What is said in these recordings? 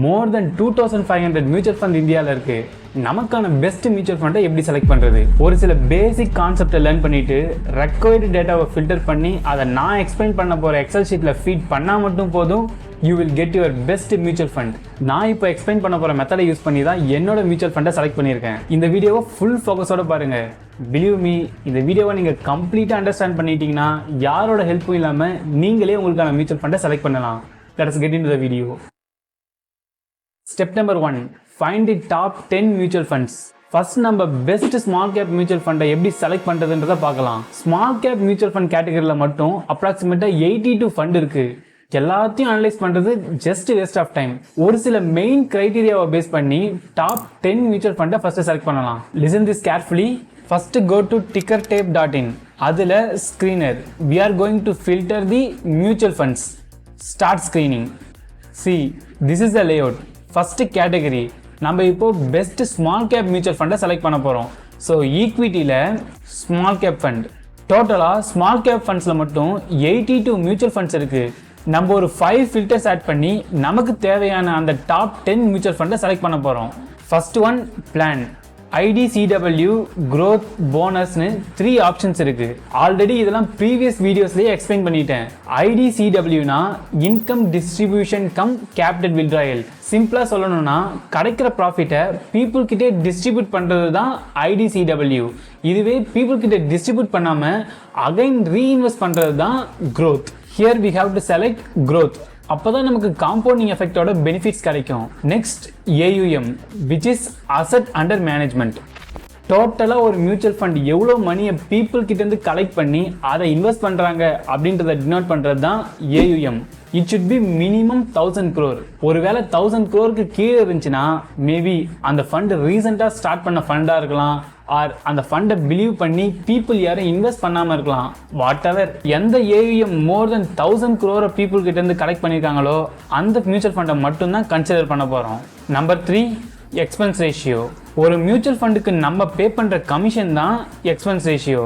மோர் தென் 2500 mutual fund இந்தியாவில் இருக்கு. நமக்கான பெஸ்ட் மியூச்சுவல் ஃபண்டை எப்படி செலக்ட் பண்ணுறது? ஒரு சில பேசிக் கான்செப்டை லேர்ன் பண்ணிட்டு ரெக்வயர்டு டேட்டாவை ஃபில்டர் பண்ணி அதை நான் எக்ஸ்பிளைன் பண்ண போகிற எக்ஸல் ஷீட்டில் ஃபீட் பண்ணால் மட்டும் போதும், you will get your best mutual fund. நான் இப்போ எக்ஸ்பிளைன் பண்ண போகிற மெத்தடை யூஸ் பண்ணி தான் என்னோட மியூச்சுவல் ஃபண்டை செலக்ட் பண்ணியிருக்கேன். இந்த வீடியோவை ஃபுல் ஃபோக்கஸோட பாருங்கள். பிலீவ் மீ, இந்த வீடியோவை நீங்கள் கம்ப்ளீட்டாக அண்டர்ஸ்டாண்ட் பண்ணிட்டீங்கன்னா யாரோட ஹெல்ப்பும் இல்லாமல் நீங்களே உங்களுக்கான மியூச்சுவல் ஃபண்டை செலக்ட் பண்ணலாம். Let us get into the video. Step number 1, find the top 10 mutual funds. First நம்ம பெஸ்ட் ஸ்மால் கேப் மியூச்சுவல் ஃபண்டை எப்படி செலக்ட் பண்ணுறதுன்றதை பார்க்கலாம். ஸ்மால் கேப் மியூச்சுவல் ஃபண்ட் கேட்டகரியில் மட்டும் அப்ராக்சிமேட்டாக 82 ஃபண்ட் இருக்குது. எல்லாத்தையும் அனலைஸ் பண்ணுறது ஜஸ்ட் வேஸ்ட் ஆஃப் டைம். ஒரு சில மெயின் க்ரைட்டீரியாவை பேஸ் பண்ணி டாப் 10 மியூச்சுவல் ஃபண்டை ஃபஸ்ட்டு செலக்ட் பண்ணலாம். Listen this carefully. First go to tickertape.in. அதில் screener. We are going to filter the mutual funds. Start screening. See, this is the layout. First category, நம்ம இப்போ best small cap mutual ஃபண்டை select பண்ண போகிறோம். So ஈக்விட்டியில் small cap fund. டோட்டலாக small cap ஃபண்ட்ஸில் மட்டும் 82 மியூச்சுவல் ஃபண்ட்ஸ் இருக்குது. நம்ம ஒரு 5 ஃபில்டர்ஸ் ஆட் பண்ணி நமக்கு தேவையான அந்த டாப் 10 மியூச்சுவல் ஃபண்டை செலக்ட் பண்ண போகிறோம். First one plan. IDCW growth bonusனு 3 ஆப்ஷன்ஸ் இருக்கு. ஆல்ரெடி இதெல்லாம் ப்ரீவியஸ் வீடியோஸ்லேயே எக்ஸ்பிளைன் பண்ணிட்டேன். IDCWனா income distribution cum capital withdrawal. சிம்பிளாக சொல்லணும்னா கிடைக்கிற ப்ராஃபிட்டை பீப்புள் கிட்டே டிஸ்ட்ரிபியூட் பண்ணுறது தான் IDCW. இதுவே பீப்புள் கிட்டே டிஸ்ட்ரிபியூட் பண்ணாமல் அகைன் ரீஇன்வெஸ்ட் பண்ணுறது தான் growth. Here we have to select growth. அப்போதான் நமக்கு காம்பவுண்டிங் எஃபெக்டோட பெனிஃபிட்ஸ் கிடைக்கும். Next AUM, which is asset under management. டோட்டலாக ஒரு மியூச்சுவல் ஃபண்ட் எவ்வளோ மணியை பீப்புள் கிட்டேருந்து கலெக்ட் பண்ணி அதை இன்வெஸ்ட் பண்ணுறாங்க அப்படின்றத டினோட் பண்ணுறது தான் AUM. It should be minimum 1000 crore. ஒருவேளை 1000 crore கீழே இருந்துச்சுன்னா மேபி அந்த ஃபண்டு ரீசெண்டாக ஸ்டார்ட் பண்ண ஃபண்டாக இருக்கலாம், ஆர் அந்த ஃபண்டை பிலீவ் பண்ணி பீப்புள் யாரும் இன்வெஸ்ட் பண்ணாமல் இருக்கலாம். வாட் எவர், எந்த AUM மோர் தென் 1000 crore பீப்புள் கிட்டேருந்து கலெக்ட் பண்ணியிருக்காங்களோ அந்த மியூச்சுவல் ஃபண்டை மட்டும்தான் கன்சிடர் பண்ண போகிறோம். Number 3, expense ratio. ஒரு மியூச்சுவல் ஃபண்டுக்கு நம்ம பே பண்ணுற கமிஷன் தான் எக்ஸ்பென்ஸ் ரேஷியோ.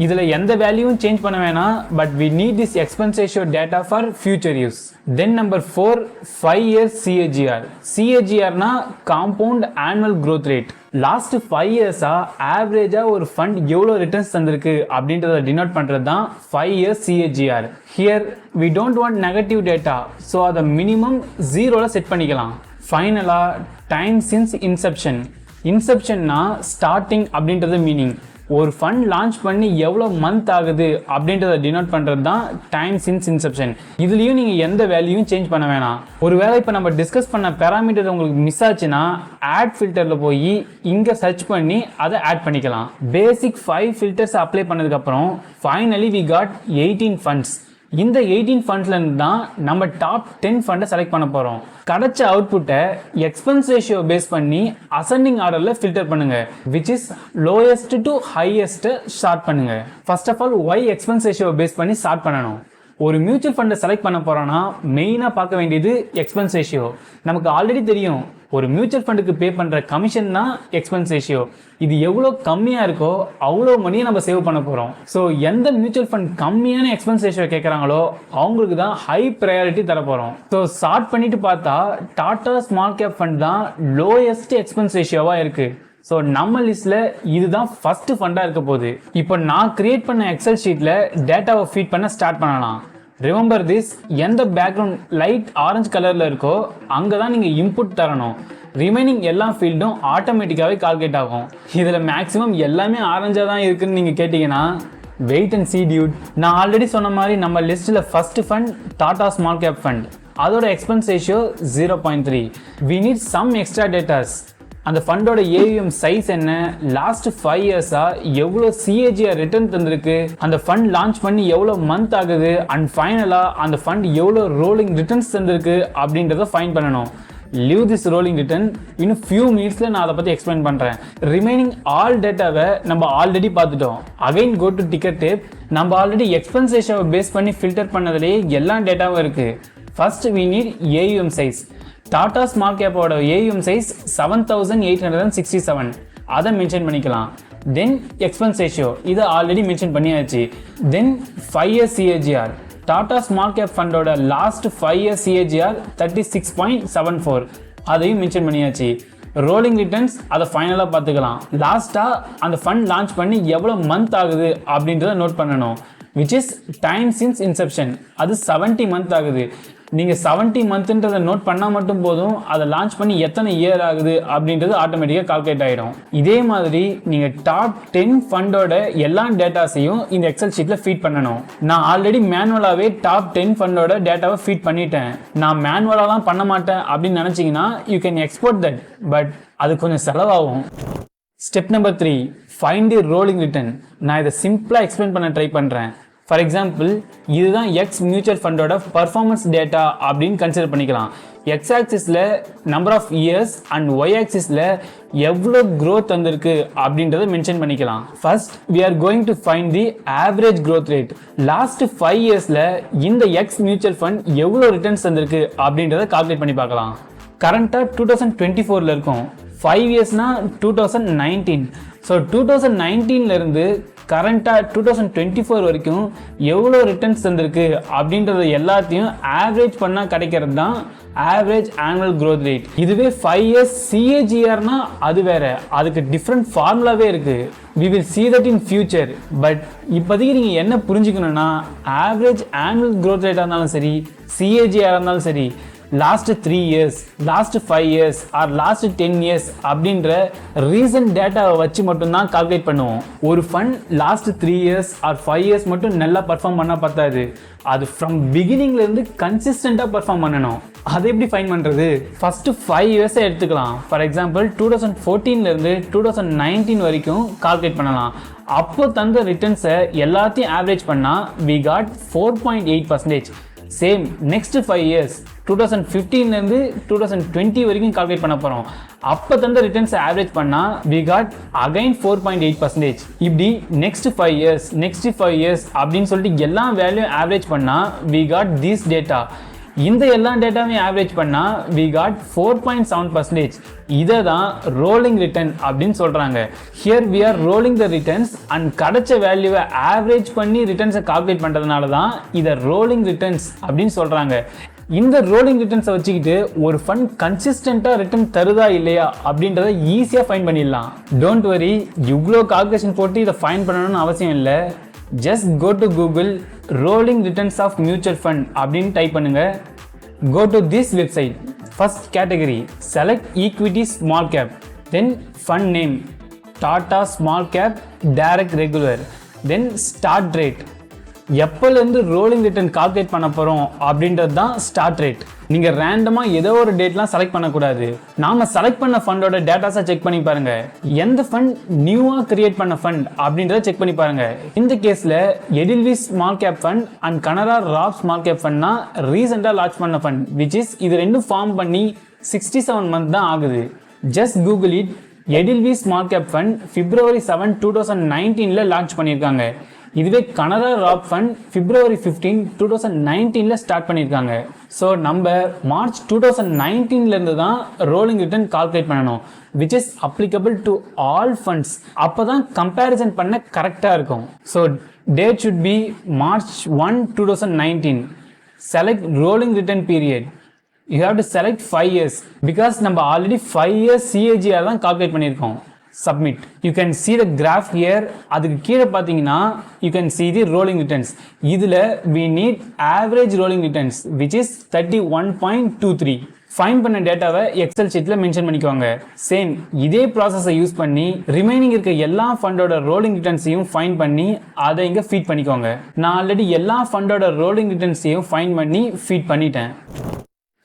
இதில் எந்த வேல்யூவும் சேஞ்ச் பண்ண வேணாம், but we need this expense ratio data for future use. Then number 4, 5 years CAGR. CAGRனா compound annual growth rate. Last 5 yearsஸாக ஆவரேஜாக ஒரு ஃபண்ட் எவ்வளோ ரிட்டர்ன்ஸ் தந்திருக்கு அப்படின்றத டினோட் பண்ணுறது தான் 5 years CAGR. Here we don't want negative data, so அதை minimum 0ல செட் பண்ணிக்கலாம். ஃபைனலாக டைம் சின்ஸ் இன்செப்ஷன். இன்செப்ஷன்னா ஸ்டார்டிங் அப்படின்றது மீனிங். ஒரு ஃபண்ட் லான்ச் பண்ணி எவ்வளோ மந்த் ஆகுது அப்படின்றத டினோட் பண்ணுறது தான் டைம் சின்ஸ் இன்செப்ஷன். இதுலேயும் நீங்கள் எந்த வேல்யூவும் சேஞ்ச் பண்ண வேணாம். ஒருவேளை இப்போ நம்ம டிஸ்கஸ் பண்ண பேராமீட்டர் உங்களுக்கு மிஸ் ஆச்சுன்னா ஆட் ஃபில்டரில் போய் இங்கே சர்ச் பண்ணி அதை ஆட் பண்ணிக்கலாம். பேசிக் 5 ஃபில்டர்ஸ் அப்ளை பண்ணதுக்கப்புறம் ஃபைனலி வி காட் 18 ஃபண்ட்ஸ். இந்த 18 ஃபண்ட்ஸ்லேருந்து தான் நம்ம டாப் 10 ஃபண்டை செலக்ட் பண்ண போகிறோம். கிடைச்ச அவுட்புட்டை எக்ஸ்பென்ஸ் ரேஷியோ பேஸ் பண்ணி அசெண்டிங் ஆர்டரில் ஃபில்டர் பண்ணுங்க, which is lowest to highest start பண்ணுங்க. First of all why expense ratio base பண்ணி ஸ்டார்ட் பண்ணணும். ஒரு மியூச்சுவல் ஃபண்டை செலக்ட் பண்ண போகிறோன்னா மெயினாக பார்க்க வேண்டியது எக்ஸ்பென்ஸ் ரேஷியோ. நமக்கு ஆல்ரெடி தெரியும் ஒரு மியூச்சுவல் ஃபண்டுக்கு பே பண்ணுற கமிஷன் தான் எக்ஸ்பென்ஸ் ரேஷியோ. இது எவ்வளோ கம்மியாக இருக்கோ அவ்வளோ மணியை நம்ம சேவ் பண்ண போகிறோம். ஸோ எந்த மியூச்சுவல் ஃபண்ட் கம்மியான எக்ஸ்பென்ஸ் ரேஷியோ கேட்குறாங்களோ அவங்களுக்கு தான் ஹை ப்ரையாரிட்டி தர போகிறோம். ஸோ ஸ்டார்ட் பண்ணிட்டு பார்த்தா டாடா ஸ்மால் கேப் ஃபண்ட் தான் லோயஸ்ட் எக்ஸ்பென்ஸ் ரேஷியோவாக இருக்குது. ஸோ நம்ம லிஸ்ட்டில் இதுதான் ஃபஸ்ட்டு ஃபண்டாக இருக்க போகுது. இப்போ நான் கிரியேட் பண்ண எக்ஸல் ஷீட்டில் டேட்டாவை ஃபீட் பண்ண ஸ்டார்ட் பண்ணலாம். ரிமெம்பர் திஸ், எந்த பேக்ரவுண்ட் லைட் ஆரஞ்சு கலரில் இருக்கோ அங்கே தான் நீங்கள் இன்புட் தரணும். ரிமைனிங் எல்லா ஃபீல்டும் ஆட்டோமேட்டிக்காகவே கால்குலேட் ஆகும். இதில் மேக்ஸிமம் எல்லாமே ஆரஞ்சாக தான் இருக்குதுன்னு நீங்கள் கேட்டிங்கன்னா வெயிட் அண்ட் சீ டியூட். நான் ஆல்ரெடி சொன்ன மாதிரி நம்ம லிஸ்ட்டில் first fund Tata small cap fund. அதோட expense ratio 0.3. We need some extra datas. அந்த ஃபண்டோட AUM சைஸ் என்ன, லாஸ்ட் 5 yearsஸாக எவ்வளோ CAGR ரிட்டர்ன் தந்திருக்கு, அந்த ஃபண்ட் லான்ச் பண்ணி எவ்வளோ மந்த் ஆகுது, அண்ட் ஃபைனலாக அந்த ஃபண்ட் எவ்வளோ ரோலிங் ரிட்டர்ன்ஸ் தந்திருக்கு அப்படின்றத ஃபைன் பண்ணணும். Leave this rolling return. இன்னும் ஃபியூ மினிட்ஸில் நான் அதை பற்றி எக்ஸ்பிளைன் பண்ணுறேன். ரிமைனிங் ஆல் டேட்டாவை நம்ம ஆல்ரெடி பார்த்துட்டோம். Again go to ticket tab. நம்ம ஆல்ரெடி எக்ஸ்பென்ஸ் ரேஷியோவை பேஸ் பண்ணி ஃபில்டர் பண்ணதுலேயே எல்லா டேட்டாவும் இருக்குது. First we need AUM size. Tata small கேப்போட AUM சைஸ் 7867. அதை மென்ஷன் பண்ணிக்கலாம். தென் எக்ஸ்பென்ஸ் ரேஷியோ, இதை ஆல்ரெடி மென்ஷன் பண்ணியாச்சு. Then 5 years CAGR. Tata small cap ஃபண்டோட லாஸ்ட் 5 years CAGR 36.74. அதையும் மென்ஷன் பண்ணியாச்சு. ரோலிங் ரிட்டர்ன்ஸ் அதை ஃபைனலாக பார்த்துக்கலாம். லாஸ்ட்டாக அந்த ஃபண்ட் லான்ச் பண்ணி எவ்வளோ மந்த் ஆகுது அப்படின்றத நோட் பண்ணணும். Which is time since Inception. அது 70 மந்த் ஆகுது. நீங்கள் 70 மந்த்ன்றதை நோட் பண்ணால் மட்டும் போதும், அதை லான்ச் பண்ணி எத்தனை இயர் ஆகுது அப்படின்றது ஆட்டோமேட்டிக்காக கால்குலேட் ஆகிடும். இதே மாதிரி நீங்கள் டாப் 10 ஃபண்டோட எல்லா டேட்டாஸையும் இந்த எக்ஸல் ஷீட்டில் ஃபீட் பண்ணணும். நான் ஆல்ரெடி மேனுவலாகவே டாப் 10 ஃபண்டோட டேட்டாவை ஃபீட் பண்ணிட்டேன். நான் மேனுவலாலாம் பண்ண மாட்டேன் அப்படின்னு நினச்சிங்கன்னா you can export that, but அது கொஞ்சம் செலவாகும். Step number 3, find the rolling return. நான் இதை சிம்பிளாக எக்ஸ்பிளைன் பண்ண ட்ரை பண்ணுறேன். ஃபார் எக்ஸாம்பிள், இதுதான் எக்ஸ் மியூச்சுவல் ஃபண்டோட பர்ஃபார்மன்ஸ் டேட்டா அப்படின்னு கன்சிடர் பண்ணிக்கலாம். எக்ஸ் ஆக்சிஸில் number of years and y ஆக்சிஸில் எவ்வளோ க்ரோத் வந்திருக்கு அப்படின்றத மென்ஷன் பண்ணிக்கலாம். First we are going to find the average growth rate. Last 5 இயர்ஸில் இந்த எக்ஸ் மியூச்சுவல் ஃபண்ட் எவ்வளோ ரிட்டர்ன்ஸ் வந்திருக்கு அப்படின்றத கால்குலேட் பண்ணி பார்க்கலாம். கரண்ட்டாக 2024 இருக்கும். 5 இயர்ஸ்னா 2019. ஸோ 2019லேருந்து கரண்ட்டாக 2024 வரைக்கும் எவ்வளோ ரிட்டர்ன்ஸ் தந்திருக்கு அப்படின்றத எல்லாத்தையும் ஆவரேஜ் பண்ணால் கிடைக்கிறது தான் ஆவரேஜ் ஆனுவல் க்ரோத் ரேட். இதுவே 5 இயர்ஸ் CAGRனா அது வேற, அதுக்கு டிஃப்ரெண்ட் ஃபார்முலாவே இருக்குது. we will see that in future. But இப்போதைக்கு நீங்கள் என்ன புரிஞ்சுக்கணுன்னா, ஆவரேஜ் ஆனுவல் க்ரோத் ரேட்டாக இருந்தாலும் சரி, CAGR இருந்தாலும் சரி, last 3 years, last 5 years or last 10 years அப்படின்ற ரீசன்ட் டேட்டாவை வச்சு மட்டும்தான் கால்குலேட் பண்ணுவோம். ஒரு fund last 3 years or 5 years மட்டும் நல்லா பர்ஃபார்ம் பண்ணால் பத்தாது, அது ஃப்ரம் பிகினிங்லேருந்து கன்சிஸ்டண்ட்டாக பர்ஃபார்ம் பண்ணணும். அதை எப்படி ஃபைன் பண்ணுறது? ஃபஸ்ட்டு 5 இயர்ஸை எடுத்துக்கலாம். ஃபார் எக்ஸாம்பிள் 2014லேருந்து 2019 வரைக்கும் கால்குலேட் பண்ணலாம். அப்போ தந்த ரிட்டர்ன்ஸை எல்லாத்தையும் ஆவரேஜ் பண்ணால் we got 4.8%. Same next 5 years 2015லேருந்து 2020 வரைக்கும் கால்குலேட் பண்ண போகிறோம். அப்போ தந்த ரிட்டர்ன்ஸை ஆவரேஜ் பண்ணால் we got again 4.8%. இப்படி நெக்ஸ்ட் 5 இயர்ஸ் அப்படின்னு சொல்லிட்டு எல்லா வேல்யூ ஆவரேஜ் பண்ணால் we got this data. இந்த எல்லா டேட்டாவையும் ஆவரேஜ் பண்ணால் we got 4.7%. இதை தான் ரோலிங் ரிட்டர்ன் அப்படின்னு சொல்கிறாங்க. Here we are rolling the returns and கிடைச்ச வேல்யூவை ஆவரேஜ் பண்ணி ரிட்டர்ன்ஸை கால்குலேட் பண்ணுறதுனால தான் இதை ரோலிங் ரிட்டர்ன்ஸ் அப்படின்னு சொல்கிறாங்க. இந்த ரோலிங் ரிட்டர்ன்ஸை வச்சுக்கிட்டு ஒரு ஃபண்ட் கன்சிஸ்டண்ட்டாக ரிட்டர்ன் தருதா இல்லையா அப்படின்றத ஈஸியாக ஃபைன் பண்ணிடலாம். டோன்ட் வரி, இவ்வளோ கால்குலேஷன் போட்டு இதை ஃபைன் பண்ணணும்னு அவசியம் இல்லை. Just go to Google rolling returns of mutual fund அப்படின்னு டைப் பண்ணுங்க. Go to this website. First category select equity small cap, then fund name Tata small cap direct regular, then start rate. எப்போலேருந்து rolling return calculate பண்ண போகிறோம் அப்படின்றது தான் start rate. நீங்கள் ரேண்டமாக ஏதோ ஒரு டேட்லாம் செலக்ட் பண்ணக்கூடாது. நாம் செலக்ட் பண்ண ஃபண்டோட டேட்டாஸை செக் பண்ணி பாருங்கள். எந்த ஃபண்ட் நியூவாக கிரியேட் பண்ண ஃபண்ட் அப்படின்றத செக் பண்ணி பாருங்கள். இந்த கேஸில் Edelweiss small cap fund and Canara Rob small cap ஃபண்ட்னா ரீசெண்டாக லான்ச் பண்ண ஃபண்ட், விச் இஸ் இது ரெண்டும் ஃபார்ம் பண்ணி 67 மந்த் தான் ஆகுது. Just Google it. Edelweiss small cap fund February 7, 2019 launch பண்ணியிருக்காங்க. இதுவே Canara Rob fund February 15, 2019 start பண்ணியிருக்காங்க. ஸோ நம்ம March 2019 தான் ரோலிங் ரிட்டர்ன் கால்குலேட் பண்ணணும், which is applicable to all funds. அப்போ தான் கம்பேரிசன் பண்ண கரெக்டாக இருக்கும். So date should be March 1, 2019. Select rolling return period. You have to select 5 years because நம்ம ஆல்ரெடி 5 இயர்ஸ் CAGR தான் கால்குலேட் பண்ணியிருக்கோம். Submit. You can see the graph here. அதுக்கு கீழே பார்த்தீங்கன்னா you can see the rolling returns. இதில் we need average rolling returns which is 31.23. Fine பண்ண டேட்டாவை எக்ஸல் ஷீட்டில் மென்ஷன் பண்ணிக்குவாங்க. சேம் இதே ப்ராசஸை யூஸ் பண்ணி ரிமைனிங் இருக்க எல்லா ஃபண்டோட ரோலிங் ரிட்டர்ன்ஸையும் ஃபைன் பண்ணி அதை இங்கே ஃபீட் பண்ணிக்கோங்க. நான் ஆல்ரெடி எல்லா ஃபண்டோட ரோலிங் ரிட்டர்ன்ஸையும் ஃபைன் பண்ணி ஃபீட் பண்ணிட்டேன்.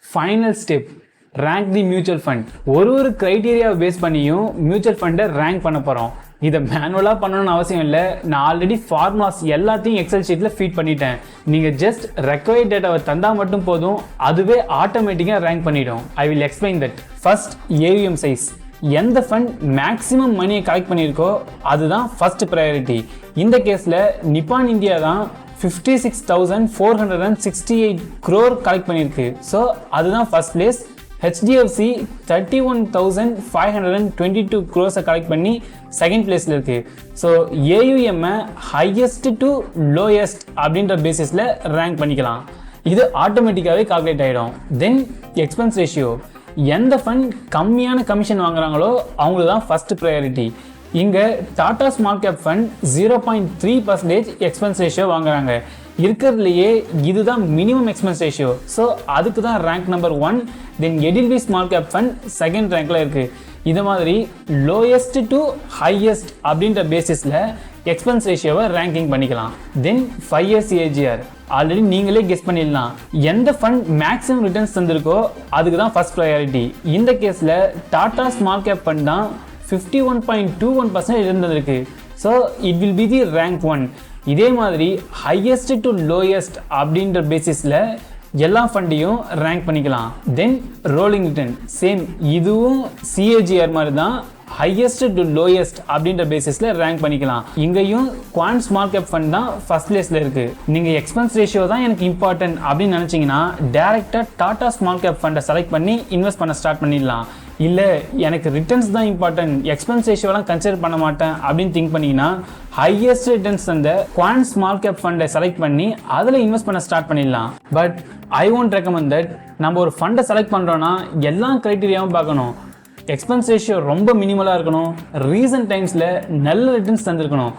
ஃபைனல் ஸ்டெப், ரேங்க் தி மியூச்சுவல் ஃபண்ட். ஒரு க்ரைட்டீரியாவை பேஸ் பண்ணியும் மியூச்சுவல் ஃபண்டை ரேங்க் பண்ண போகிறோம். இதை மேனுவலாக பண்ணணும்னு அவசியம் இல்லை. நான் ஆல்ரெடி ஃபார்முலாஸ் எல்லாத்தையும் எக்ஸல் ஷீட்டில் ஃபீட் பண்ணிட்டேன். நீங்கள் ஜஸ்ட் ரெக்வயர்ட் டேட்டாவை தந்தால் மட்டும் போதும், அதுவே ஆட்டோமேட்டிக்காக ரேங்க் பண்ணிடும். I will explain that. First AUM size. எந்த ஃபண்ட் மேக்ஸிமம் மணியை கலெக்ட் பண்ணியிருக்கோ அதுதான் ஃபர்ஸ்ட் ப்ரையாரிட்டி. இந்த கேஸில் நிப்பான் இந்தியா தான் 56,468 crore கலெக்ட் பண்ணியிருக்கு. ஸோ அதுதான் first place. HDFC 31,522 crores collect பண்ணி செகண்ட் பிளேஸில் இருக்குது. So AUM highest to lowest அப்படின்ற பேசிஸில் ரேங்க் பண்ணிக்கலாம். இது ஆட்டோமேட்டிக்காகவே கால்குலேட் ஆகிடும். தென் எக்ஸ்பென்ஸ் ரேஷியோ. எந்த ஃபண்ட் கம்மியான கமிஷன் வாங்குறாங்களோ அவங்களுக்கு தான் ஃபர்ஸ்ட் ப்ரையாரிட்டி. இங்கே Tata small cap fund 0.3% expense ratio வாங்குறாங்க. இருக்கிறதுலையே இதுதான் மினிமம் எக்ஸ்பென்ஸ் ரேஷியோ. ஸோ அதுக்கு தான் ரேங்க் நம்பர் 1. தென் எடில்வி ஸ்மால் கேப் ஃபண்ட் செகண்ட் ரேங்க்ல இருக்கு. இது மாதிரி லோயஸ்ட் டு ஹையஸ்ட் அப்படின்ற பேசிஸில் எக்ஸ்பென்ஸ் ரேஷியோவை ரேங்கிங் பண்ணிக்கலாம். தென் 5 years ஏஜிஆர் ஆல்ரெடி நீங்களே கெஸ் பண்ணிடலாம். எந்த ஃபண்ட் மேக்ஸிமம் ரிட்டர்ன்ஸ் தந்திருக்கோ அதுக்கு தான் ஃபர்ஸ்ட் ப்ரையாரிட்டி. இந்த கேஸில் டாடா ஸ்மால் கேப் ஃபண்ட் தான் 51.21% இருந்திருக்கு. So it will be the rank 1. இதே மாதிரி ஹையஸ்ட் டு லோயஸ்ட் அப்படின்ற பேசிஸில் எல்லா ஃபண்டையும் ரேங்க் பண்ணிக்கலாம். தென் ரோலிங் ரிட்டர்ன் சேம், இதுவும் சிஏஜிஆர் மாதிரி தான் ஹையஸ்ட் டு லோயஸ்ட் அப்படின்ற பேசிஸில் ரேங்க் பண்ணிக்கலாம். இங்கேயும் குவான்ட் ஸ்மால் கேப் ஃபண்ட் தான் ஃபர்ஸ்ட் பிளேஸில் இருக்குது. நீங்கள் எக்ஸ்பென்ஸ் ரேஷியோ தான் எனக்கு இம்பார்ட்டன்ட் அப்படின்னு நினச்சிங்கன்னா டேரெக்டாக டாடா ஸ்மால் கேப் ஃபண்டை செலக்ட் பண்ணி இன்வெஸ்ட் பண்ண ஸ்டார்ட் பண்ணிடலாம். இல்லை எனக்கு ரிட்டர்ன்ஸ் தான் இம்பார்ட்டன்ட், எக்ஸ்பென்ஸ் ரேஷியோலாம் கன்சிடர் பண்ண மாட்டேன் அப்படின்னு திங்க் பண்ணிங்கன்னா ஹையஸ்ட் ரிட்டர்ன்ஸ் அந்த குவான்ட் ஸ்மால் கேப் ஃபண்டை செலக்ட் பண்ணி அதில் இன்வெஸ்ட் பண்ண ஸ்டார்ட் பண்ணிடலாம். But I won't recommend that. நம்ம ஒரு ஃபண்டை செலக்ட் பண்ணுறோன்னா எல்லா க்ரைட்டீரியாவும் பார்க்கணும். எக்ஸ்பென்ஸ் ரேஷியோ ரொம்ப மினிமலாக இருக்கணும். ரீசன்ட் டைம்ஸில் நல்ல ரிட்டர்ன்ஸ் தந்திருக்கணும்.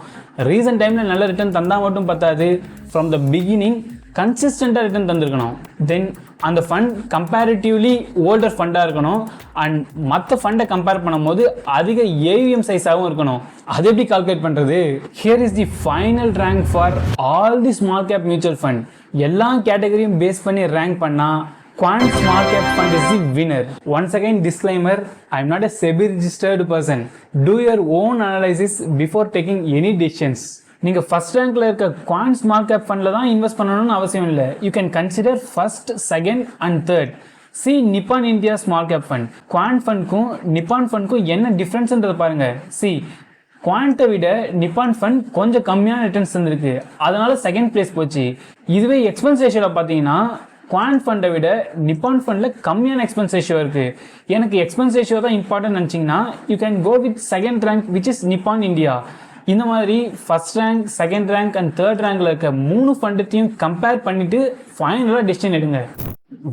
ரீசன்ட் டைமில் நல்ல ரிட்டர்ன் தந்தால் மட்டும் பத்தாது, ஃப்ரம் த பிகினிங் கன்சிஸ்டண்ட்டாக ரிட்டர்ன் தந்திருக்கணும். தென் அந்த ஃபண்ட் கம்பேரிட்டிவ்லி ஓல்டர் ஃபண்டாக இருக்கணும். அண்ட் மற்ற ஃபண்டை கம்பேர் பண்ணும்போது அதிக ஏவிஎம் சைஸாகவும் இருக்கணும். அது எப்படி கால்குலேட் பண்ணுறது? Here is the final rank for all the small cap mutual fund. எல்லா கேட்டகரியும் பேஸ் பண்ணி ரேங்க் பண்ணால் Quant Small Cap Fund is the winner. Once again, disclaimer, I am not a SEBI registered person. Do your own analysis before taking any decisions. நீங்கள் first ரேங்க்ல இருக்க quant small gap ஃபண்டில் தான் invest பண்ணணும்னு அவசியம் இல்லை. You can consider first, second and third. See Nippon India small cap fund. Quant ஃபண்ட்க்கும் Nippon ஃபண்ட்க்கும் என்ன டிஃப்ரென்ஸ்ன்றதை பாருங்க. சி குவான்ட்டை விட நிப்பான் ஃபண்ட் கொஞ்சம் கம்மியான ரிட்டர்ன்ஸ் தந்திருக்கு, அதனால செகண்ட் பிளேஸ் போச்சு. இதுவே எக்ஸ்பென்ஸ் ரேஷியோவில் பார்த்தீங்கன்னா குவான்ட் ஃபண்டை விட நிப்பான் ஃபண்டில் கம்மியான எக்ஸ்பென்ஸ் ரேஷியோ இருக்குது. எனக்கு எக்ஸ்பென்ஸ் ரேஷியோ தான் இம்பார்ட்டன்ட் நினச்சிங்கன்னா you can go with second rank which is Nippon India. இந்த மாதிரி first rank, second rank and third ரேங்க்ல இருக்க 3 ஃபண்டத்தையும் கம்பேர் பண்ணிட்டு ஃபைனலாக டெசிஷன் எடுங்க.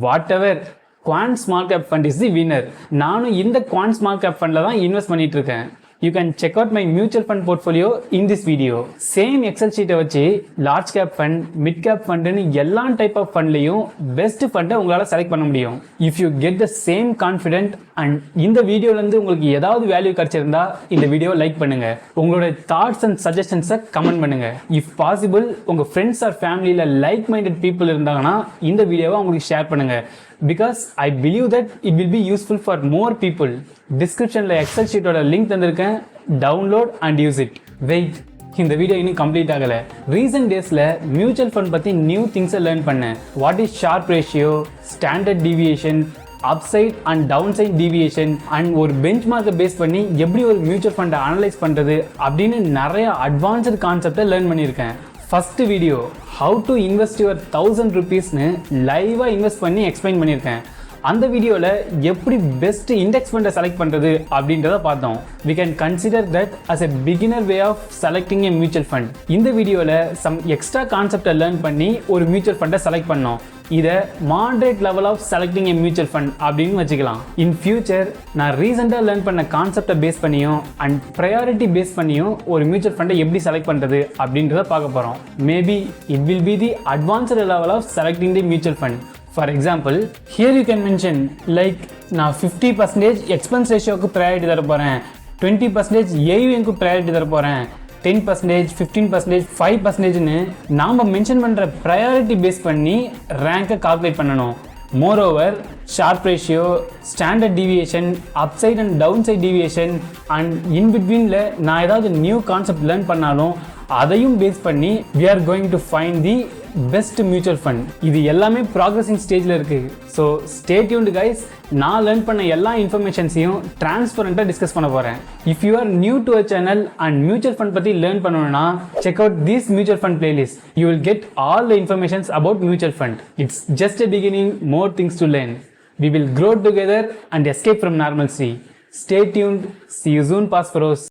Whatever, Quant small cap fund is the winner. நானும் இந்த குவான்ட் ஸ்மால் கேப் ஃபண்டில் தான் இன்வெஸ்ட் பண்ணிட்டு இருக்கேன். You can check out my mutual fund portfolio in this video. Same Excel sheet வச்சு large cap fund, mid cap fund னு எல்லா type of ஃபண்ட்லையும் best ஃபண்டை உங்களால் செலக்ட் பண்ண முடியும். If you get the same confident and இந்த வீடியோலேருந்து உங்களுக்கு ஏதாவது வேல்யூ கிடைச்சிருந்தா இந்த வீடியோ லைக் பண்ணுங்க. உங்களோட தாட்ஸ் அண்ட் சஜஷன்ஸை கமெண்ட் பண்ணுங்க. இஃப் பாசிபிள் உங்கள் ஃப்ரெண்ட்ஸ் ஆர் ஃபேமிலியில் லைக் மைண்டட் பீப்புள் இருந்தாங்கன்னா இந்த வீடியோவை அவங்களுக்கு ஷேர் பண்ணுங்க. Because I believe that it will be useful for more people. Descriptionல எக்ஸல் ஷீட்டோட லிங்க் தந்திருக்கேன், download and use it. Wait, இந்த வீடியோ இன்னும் கம்ப்ளீட் ஆகல. ரீசன்ட் டேஸ்ல மியூச்சுவல் ஃபண்ட் பத்தி நியூ திங்ஸை லேர்ன் பண்ணேன். What is Sharpe ratio, standard deviation, upside and downside deviation and ஒரு பெஞ்ச் மார்க்கை பேஸ் பண்ணி எப்படி ஒரு மியூச்சுவல் ஃபண்டை அனலைஸ் பண்ணுறது அப்படின்னு நிறைய அட்வான்ஸ்டு கான்செப்டை லேர்ன் பண்ணியிருக்கேன். First video how to invest your 1000 rupeesனு லைவாக இன்வெஸ்ட் பண்ணி எக்ஸ்பிளைன் பண்ணியிருக்கேன். அந்த வீடியோவில் எப்படி பெஸ்ட் இண்டெக்ஸ் ஃபண்டை செலக்ட் பண்ணுறது அப்படின்றத பார்த்தோம். We can consider that as a beginner way of selecting a mutual fund. இந்த வீடியோவில் சம் எக்ஸ்ட்ரா கான்செப்டை லேர்ன் பண்ணி ஒரு மியூச்சுவல் ஃபண்டை செலக்ட் பண்ணோம். இதை moderate level of selecting a mutual fund அப்படின்னு வச்சுக்கலாம். இன் ஃபியூச்சர் நான் ரீசெண்டாக லேர்ன் பண்ண கான்செப்டை பேஸ் பண்ணியும் அண்ட் ப்ரையாரிட்டி பேஸ் பண்ணியும் ஒரு மியூச்சுவல் ஃபண்டை எப்படி செலக்ட் பண்ணுறது அப்படின்றத பார்க்க போகிறோம். Maybe it will be the advanced level of selecting the mutual fund. For example, here you can mention like நான் 50% எக்ஸ்பென்ஸ் ரேஷியோக்கு ப்ரையாரிட்டி தர போகிறேன், 20% ஏயுஎம்க்கு ப்ரையாரிட்டி தர போகிறேன், 10%, 15%, 5%ன்னு நாம் மென்ஷன் பண்ணுற ப்ரையாரிட்டி பேஸ் பண்ணி ரேங்கை கால்குலேட் பண்ணணும். Moreover Sharpe ratio, standard deviation, upside and downside deviation and in பிட்வீனில் நான் ஏதாவது நியூ கான்செப்ட் லேர்ன் பண்ணாலும் அதையும் பேஸ் பண்ணி we are going to find the best mutual fund. இது எல்லாமே ப்ராக்ரஸிங் ஸ்டேஜில் இருக்குது. So stay tuned guys. நான் லேர்ன் பண்ண எல்லா இன்ஃபர்மேஷன்ஸையும் டிரான்ஸ்பரண்ட்டாக டிஸ்கஸ் பண்ண போகிறேன். If you are new to a channel and mutual fund பற்றி லேர்ன் பண்ணணும்னா check out this mutual fund playlist. You will get all the informations about mutual fund. It's just a beginning, more things to learn. We will grow together and escape from normalcy. Stay tuned. See you soon, Pasperos.